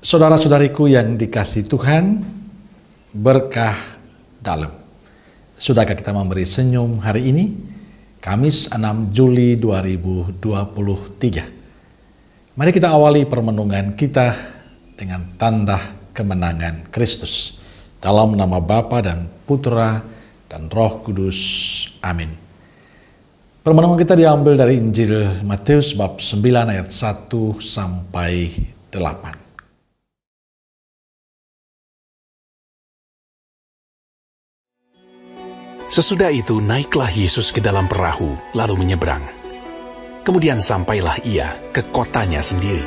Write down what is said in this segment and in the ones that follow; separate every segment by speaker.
Speaker 1: Saudara-saudariku yang dikasihi Tuhan, berkah dalam. Sudahkah kita memberi senyum hari ini? Kamis 6 Juli 2023. Mari kita awali permenungan kita dengan tanda kemenangan Kristus. Dalam nama Bapa dan Putra dan Roh Kudus. Amin. Permenungan kita diambil dari Injil Matius bab 9 ayat 1 sampai 8.
Speaker 2: Sesudah itu naiklah Yesus ke dalam perahu, lalu menyeberang. Kemudian sampailah ia ke kotanya sendiri.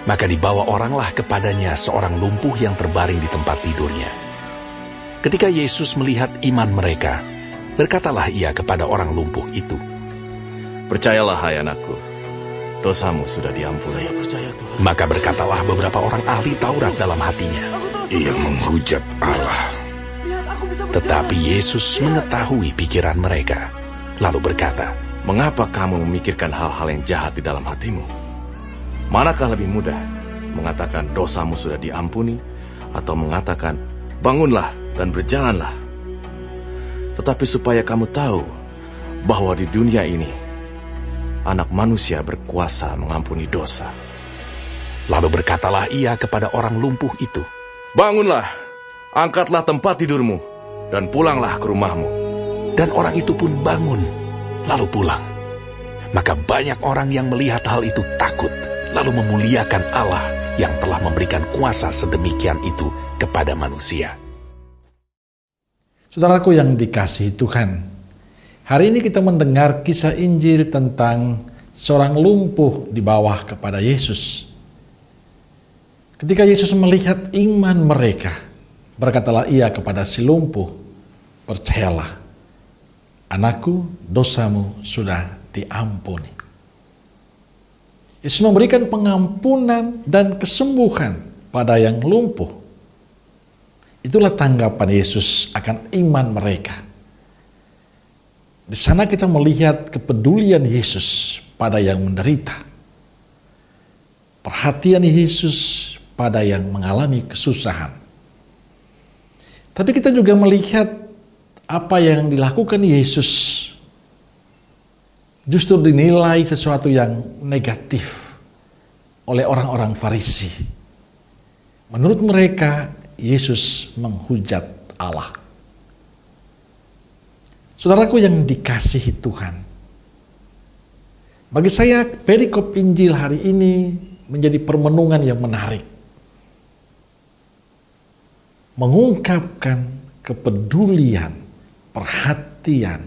Speaker 2: Maka dibawa oranglah kepadanya seorang lumpuh yang terbaring di tempat tidurnya. Ketika Yesus melihat iman mereka, berkatalah ia kepada orang lumpuh itu,
Speaker 3: "Percayalah, hai anakku, dosamu sudah diampuni."
Speaker 4: Saya percaya, Tuhan.
Speaker 2: Maka berkatalah beberapa orang ahli Taurat dalam hatinya,
Speaker 5: "Ia menghujat Allah."
Speaker 2: Tetapi Yesus mengetahui pikiran mereka, lalu berkata,
Speaker 3: "Mengapa kamu memikirkan hal-hal yang jahat di dalam hatimu? Manakah lebih mudah, mengatakan dosamu sudah diampuni, atau mengatakan bangunlah dan berjalanlah? Tetapi supaya kamu tahu bahwa di dunia ini Anak Manusia berkuasa mengampuni dosa."
Speaker 2: Lalu berkatalah ia kepada orang lumpuh itu,
Speaker 3: "Bangunlah, angkatlah tempat tidurmu, dan pulanglah ke rumahmu."
Speaker 2: Dan orang itu pun bangun, lalu pulang. Maka banyak orang yang melihat hal itu takut, lalu memuliakan Allah yang telah memberikan kuasa sedemikian itu kepada manusia.
Speaker 1: Saudaraku yang dikasihi Tuhan, hari ini kita mendengar kisah Injil tentang seorang lumpuh di bawah kepada Yesus. Ketika Yesus melihat iman mereka, berkatalah ia kepada si lumpuh, "Percayalah, anakku, dosamu sudah diampuni." Yesus memberikan pengampunan dan kesembuhan pada yang lumpuh. Itulah tanggapan Yesus akan iman mereka. Di sana kita melihat kepedulian Yesus pada yang menderita. Perhatian Yesus pada yang mengalami kesusahan. Tapi kita juga melihat apa yang dilakukan Yesus justru dinilai sesuatu yang negatif oleh orang-orang Farisi. Menurut mereka, Yesus menghujat Allah. Saudaraku yang dikasihi Tuhan, bagi saya perikop Injil hari ini menjadi permenungan yang menarik. Mengungkapkan kepedulian, perhatian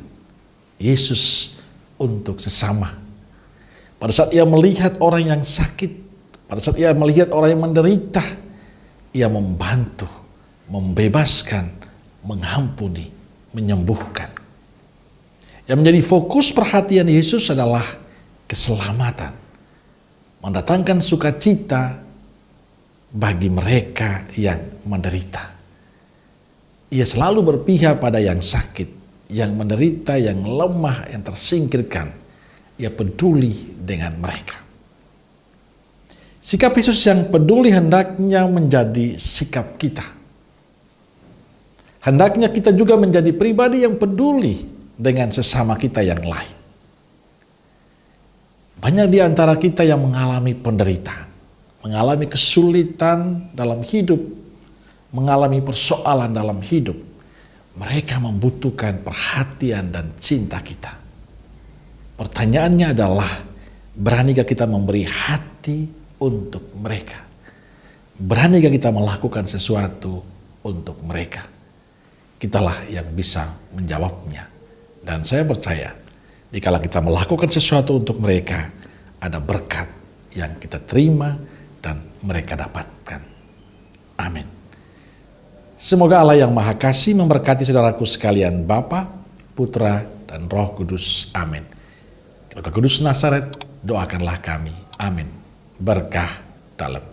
Speaker 1: Yesus untuk sesama. Pada saat ia melihat orang yang sakit, pada saat ia melihat orang yang menderita, ia membantu, membebaskan, mengampuni, menyembuhkan. Yang menjadi fokus perhatian Yesus adalah keselamatan, mendatangkan sukacita bagi mereka yang menderita. Ia selalu berpihak pada yang sakit, yang menderita, yang lemah, yang tersingkirkan. Ia peduli dengan mereka. Sikap Yesus yang peduli hendaknya menjadi sikap kita. Hendaknya kita juga menjadi pribadi yang peduli dengan sesama kita yang lain. Banyak di antara kita yang mengalami penderitaan, mengalami kesulitan dalam hidup, mengalami persoalan dalam hidup. Mereka membutuhkan perhatian dan cinta kita. Pertanyaannya adalah, beranikah kita memberi hati untuk mereka? Beranikah kita melakukan sesuatu untuk mereka? Kitalah yang bisa menjawabnya. Dan saya percaya, dikala kita melakukan sesuatu untuk mereka, ada berkat yang kita terima dan mereka dapatkan. Amin. Semoga Allah yang Maha Kasih memberkati saudaraku sekalian, Bapa, Putra, dan Roh Kudus. Amin. Roh Kudus Nazaret, doakanlah kami. Amin. Berkah dalam.